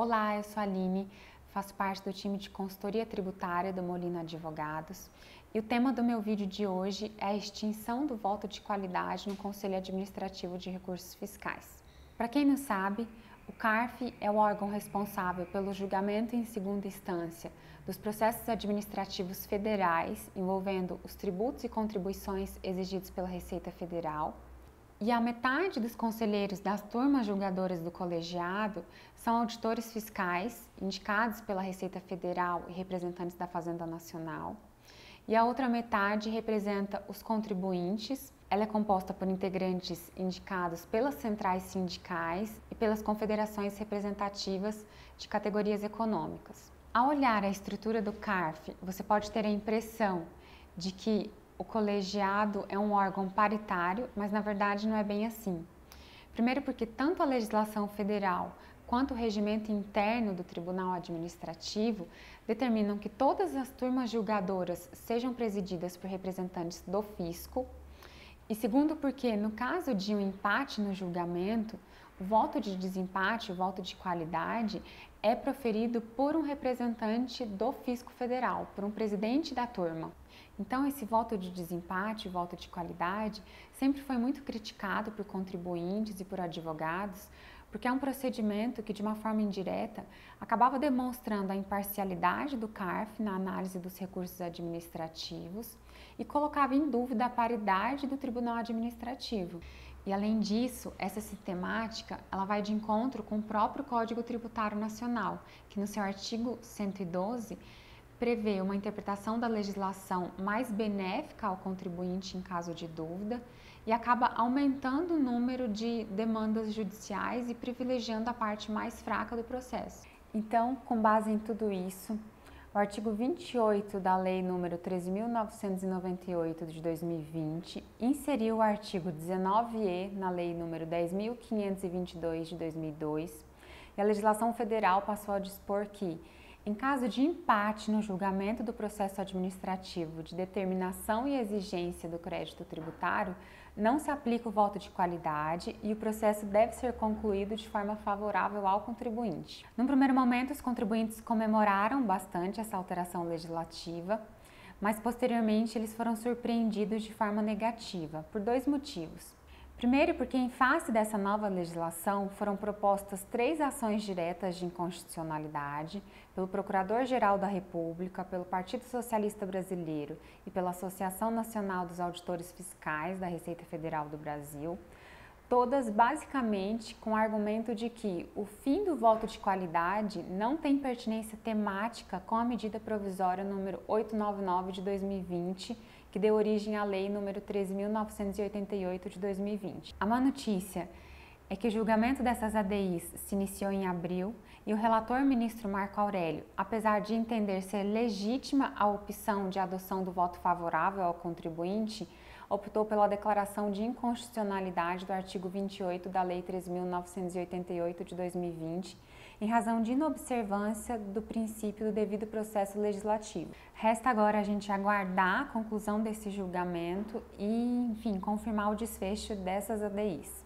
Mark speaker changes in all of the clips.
Speaker 1: Olá, eu sou a Aline, faço parte do time de consultoria tributária do Molina Advogados e o tema do meu vídeo de hoje é a extinção do voto de qualidade no Conselho Administrativo de Recursos Fiscais. Para quem não sabe, o CARF é o órgão responsável pelo julgamento em segunda instância dos processos administrativos federais envolvendo os tributos e contribuições exigidos pela Receita Federal. E a metade dos conselheiros das turmas julgadoras do colegiado são auditores fiscais indicados pela Receita Federal e representantes da Fazenda Nacional. E a outra metade representa os contribuintes. Ela é composta por integrantes indicados pelas centrais sindicais e pelas confederações representativas de categorias econômicas. Ao olhar a estrutura do CARF, você pode ter a impressão de que o colegiado é um órgão paritário, mas na verdade não é bem assim. Primeiro porque tanto a legislação federal quanto o regimento interno do Tribunal Administrativo determinam que todas as turmas julgadoras sejam presididas por representantes do fisco. E segundo porque, no caso de um empate no julgamento, o voto de desempate, o voto de qualidade, é proferido por um representante do fisco federal, por um presidente da turma. Então, esse voto de desempate, o voto de qualidade, sempre foi muito criticado por contribuintes e por advogados, porque é um procedimento que, de uma forma indireta, acabava demonstrando a imparcialidade do CARF na análise dos recursos administrativos e colocava em dúvida a paridade do Tribunal Administrativo. E, além disso, essa sistemática ela vai de encontro com o próprio Código Tributário Nacional, que no seu artigo 112 prevê uma interpretação da legislação mais benéfica ao contribuinte em caso de dúvida e acaba aumentando o número de demandas judiciais e privilegiando a parte mais fraca do processo. Então, com base em tudo isso, o artigo 28 da Lei nº 13.998 de 2020 inseriu o artigo 19E na Lei nº 10.522 de 2002 e a legislação federal passou a dispor que, em caso de empate no julgamento do processo administrativo de determinação e exigência do crédito tributário, não se aplica o voto de qualidade e o processo deve ser concluído de forma favorável ao contribuinte. Num primeiro momento, os contribuintes comemoraram bastante essa alteração legislativa, mas posteriormente eles foram surpreendidos de forma negativa, por dois motivos. Primeiro, porque em face dessa nova legislação foram propostas 3 ações diretas de inconstitucionalidade pelo Procurador-Geral da República, pelo Partido Socialista Brasileiro e pela Associação Nacional dos Auditores Fiscais da Receita Federal do Brasil, todas basicamente com o argumento de que o fim do voto de qualidade não tem pertinência temática com a medida provisória número 899 de 2020, que deu origem à Lei nº 13.988 de 2020. A má notícia é que o julgamento dessas ADIs se iniciou em abril e o relator ministro Marco Aurélio, apesar de entender ser legítima a opção de adoção do voto favorável ao contribuinte, optou pela declaração de inconstitucionalidade do artigo 28 da Lei 13.988 de 2020, em razão de inobservância do princípio do devido processo legislativo. Resta agora a gente aguardar a conclusão desse julgamento e, enfim, confirmar o desfecho dessas ADIs.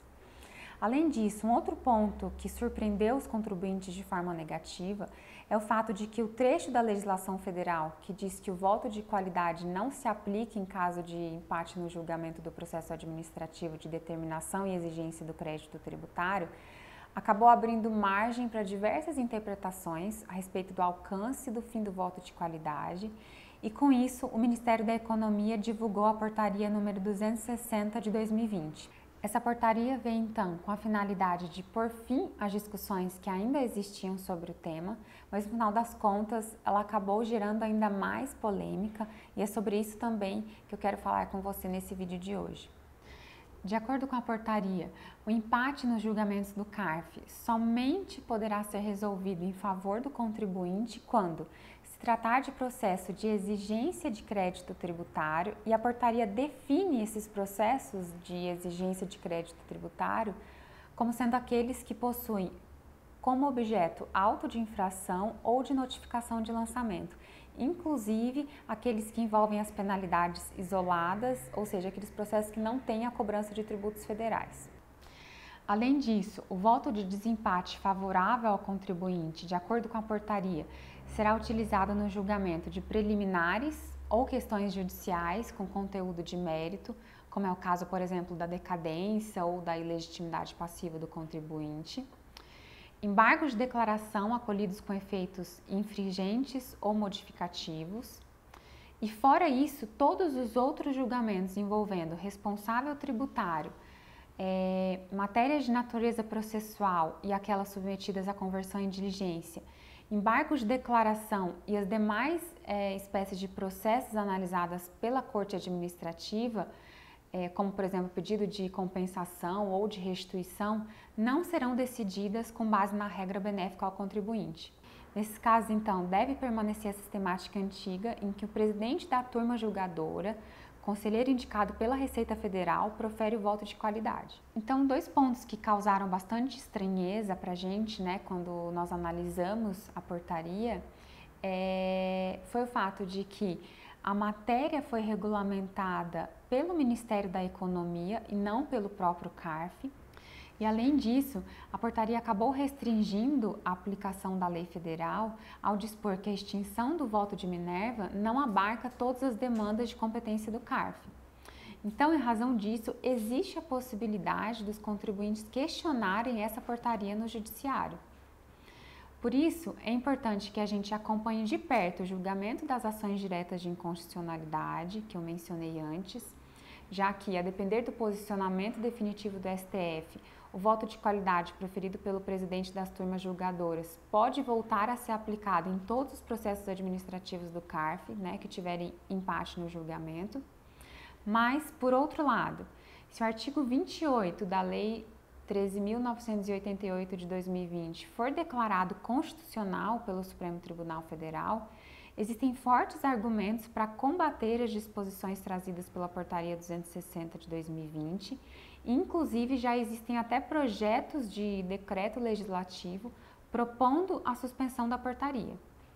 Speaker 1: Além disso, um outro ponto que surpreendeu os contribuintes de forma negativa é o fato de que o trecho da legislação federal que diz que o voto de qualidade não se aplica em caso de empate no julgamento do processo administrativo de determinação e exigência do crédito tributário acabou abrindo margem para diversas interpretações a respeito do alcance do fim do voto de qualidade e, com isso, o Ministério da Economia divulgou a portaria número 260 de 2020. Essa portaria veio, então, com a finalidade de pôr fim às discussões que ainda existiam sobre o tema, mas, no final das contas, ela acabou gerando ainda mais polêmica e é sobre isso também que eu quero falar com você nesse vídeo de hoje. De acordo com a portaria, o empate nos julgamentos do CARF somente poderá ser resolvido em favor do contribuinte quando se tratar de processo de exigência de crédito tributário, e a portaria define esses processos de exigência de crédito tributário como sendo aqueles que possuem como objeto auto de infração ou de notificação de lançamento, inclusive aqueles que envolvem as penalidades isoladas, ou seja, aqueles processos que não têm a cobrança de tributos federais. Além disso, o voto de desempate favorável ao contribuinte, de acordo com a portaria, será utilizado no julgamento de preliminares ou questões judiciais com conteúdo de mérito, como é o caso, por exemplo, da decadência ou da ilegitimidade passiva do contribuinte. Embargos de declaração acolhidos com efeitos infringentes ou modificativos. E fora isso, todos os outros julgamentos envolvendo responsável tributário, matérias de natureza processual e aquelas submetidas à conversão em diligência, embargos de declaração e as demais espécies de processos analisadas pela Corte Administrativa, como por exemplo pedido de compensação ou de restituição, não serão decididas com base na regra benéfica ao contribuinte. Nesses casos, então, deve permanecer a sistemática antiga em que o presidente da turma julgadora, conselheiro indicado pela Receita Federal, profere o voto de qualidade. Então, dois pontos que causaram bastante estranheza para a gente, né, quando nós analisamos a portaria, foi o fato de que a matéria foi regulamentada pelo Ministério da Economia e não pelo próprio CARF. E além disso, a portaria acabou restringindo a aplicação da lei federal ao dispor que a extinção do voto de Minerva não abarca todas as demandas de competência do CARF. Então, em razão disso, existe a possibilidade dos contribuintes questionarem essa portaria no judiciário. Por isso, é importante que a gente acompanhe de perto o julgamento das ações diretas de inconstitucionalidade, que eu mencionei antes, já que, a depender do posicionamento definitivo do STF, o voto de qualidade proferido pelo presidente das turmas julgadoras pode voltar a ser aplicado em todos os processos administrativos do CARF, né, que tiverem empate no julgamento. Mas, por outro lado, se o artigo 28 da Lei 13.988 de 2020 for declarado constitucional pelo Supremo Tribunal Federal, existem fortes argumentos para combater as disposições trazidas pela Portaria 260 de 2020, e inclusive já existem até projetos de decreto legislativo propondo a suspensão da portaria.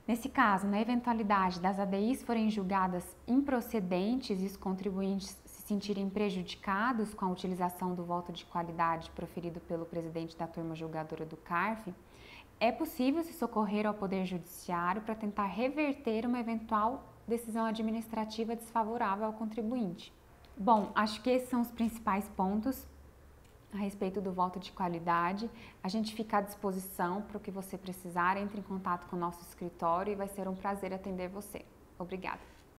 Speaker 1: Nesse caso, na eventualidade das ADIs forem julgadas improcedentes e os contribuintes se sentirem prejudicados com a utilização do voto de qualidade proferido pelo presidente da turma julgadora do CARF, é possível se socorrer ao Poder Judiciário para tentar reverter uma eventual decisão administrativa desfavorável ao contribuinte. Bom, acho que esses são os principais pontos a respeito do voto de qualidade. A gente fica à disposição para o que você precisar, entre em contato com o nosso escritório e vai ser um prazer atender você. Obrigada!